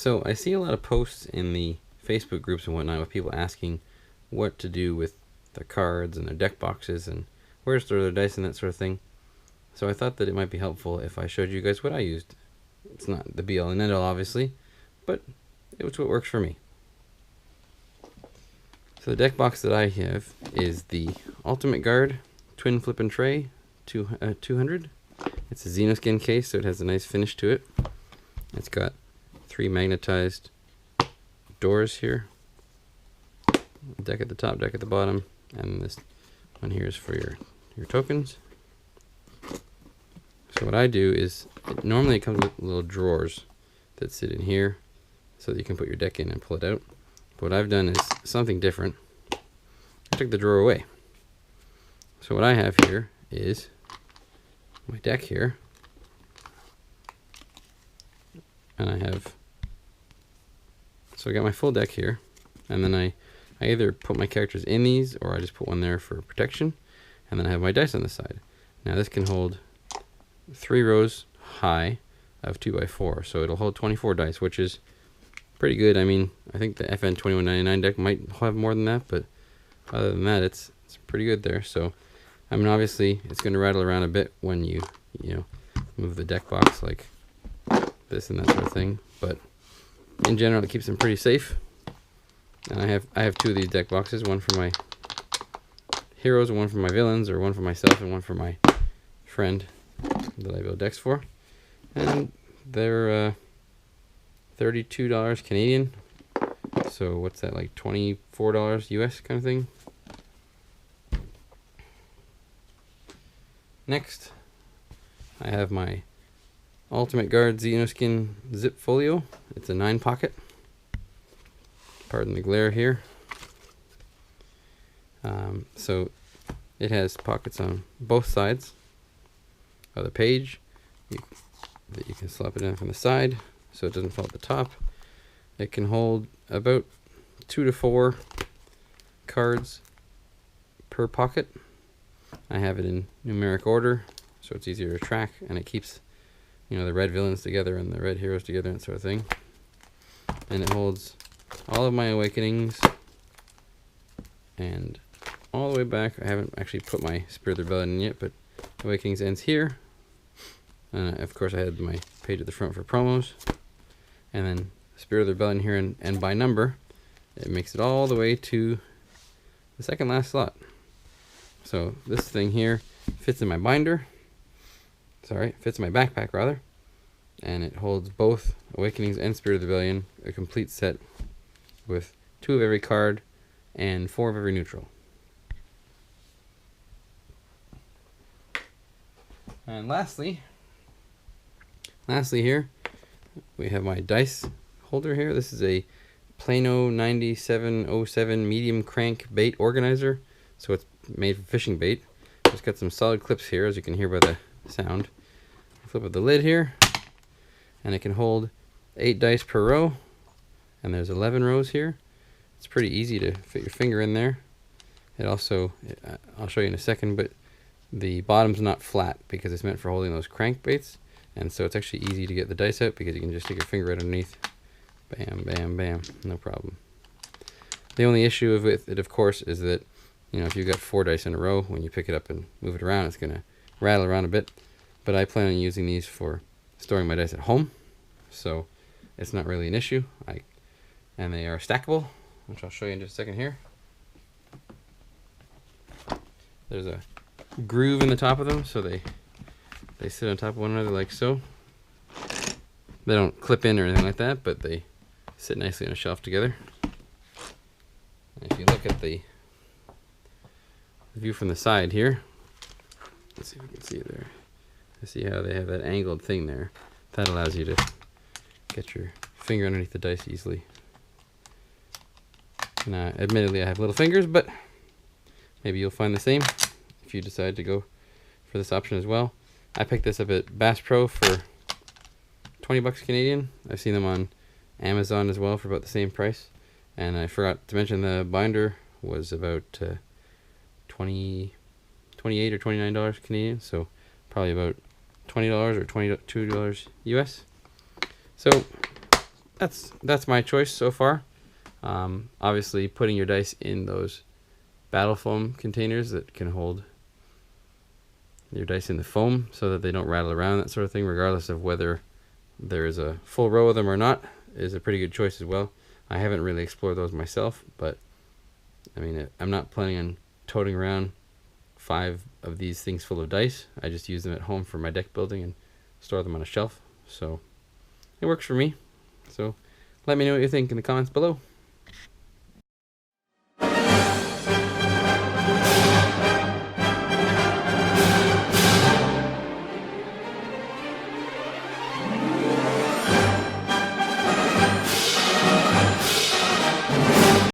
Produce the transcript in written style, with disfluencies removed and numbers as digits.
So I see a lot of posts in the Facebook groups and whatnot with people asking what to do with their cards and their deck boxes and where to store their dice and that sort of thing. So I thought that it might be helpful if I showed you guys what I used. It's not the be-all and end-all, obviously, but it was what works for me. So the deck box that I have is the Ultimate Guard Twin Flip and Tray 200. It's a Xenoskin case, so it has a nice finish to it. It's got 3 magnetized doors here. Deck at the top, deck at the bottom, and this one here is for your tokens. So what I do is, normally it comes with little drawers that sit in here so that you can put your deck in and pull it out. But what I've done is something different. I took the drawer away. So what I have here is my deck here. And I got my full deck here. And then I either put my characters in these, or I just put one there for protection. And then I have my dice on the side. Now this can hold 3 rows high of 2x4, so it'll hold 24 dice, which is pretty good. I mean, I think the FN 2199 deck might have more than that, but other than that, it's pretty good there. So, I mean, obviously, it's going to rattle around a bit when you move the deck box like this and that sort of thing. But in general, it keeps them pretty safe. And I have 2 of these deck boxes, one for my heroes and one for my villains, or one for myself and one for my friend that I build decks for. And they're $32 Canadian. So what's that, like $24 US kind of thing? Next, I have my Ultimate Guard Xenoskin Zip Folio. It's a 9-pocket. Pardon the glare here. So it has pockets on both sides of the page that you can slap it in from the side so it doesn't fall at the top. It can hold about 2 to 4 cards per pocket. I have it in numeric order so it's easier to track, and it keeps the red villains together and the red heroes together and that sort of thing. And it holds all of my awakenings, and all the way back, I haven't actually put my Spirit of the Rebellion in yet, but Awakenings ends here. Of course, I had my page at the front for promos, and then Spirit of the Rebellion here, and by number, it makes it all the way to the second last slot. So this thing here fits in my binder. Sorry, fits in my backpack rather, and it holds both Awakenings and Spirit of the Rebellion, a complete set with 2 of every card and 4 of every neutral. And lastly here, we have my dice holder here. This is a Plano 9707 medium crank bait organizer. So it's made for fishing bait. It's got some solid clips here, as you can hear by the sound. Flip up the lid here, and it can hold 8 dice per row. And there's 11 rows here. It's pretty easy to fit your finger in there. It also, I'll show you in a second, but the bottom's not flat because it's meant for holding those crankbaits, and so it's actually easy to get the dice out because you can just stick your finger right underneath. Bam, bam, bam, no problem. The only issue with it, of course, is that if you've got 4 dice in a row, when you pick it up and move it around, it's going to rattle around a bit. But I plan on using these for storing my dice at home, so it's not really an issue. And they are stackable, which I'll show you in just a second here. There's a groove in the top of them, so they sit on top of one another like so. They don't clip in or anything like that, but they sit nicely on a shelf together. And if you look at the view from the side here, let's see if we can see it there. You see how they have that angled thing there. That allows you to get your finger underneath the dice easily. Now, admittedly, I have little fingers, but maybe you'll find the same if you decide to go for this option as well. I picked this up at Bass Pro for 20 bucks Canadian. I've seen them on Amazon as well for about the same price. And I forgot to mention the binder was about $28 or $29 Canadian, so probably about $20 or $22 US. So that's my choice so far. Obviously, putting your dice in those battle foam containers that can hold your dice in the foam so that they don't rattle around, that sort of thing, regardless of whether there is a full row of them or not, is a pretty good choice as well. I haven't really explored those myself, but I mean, I'm not planning on toting around 5 of these things full of dice. I just use them at home for my deck building and store them on a shelf. So it works for me. So let me know what you think in the comments below.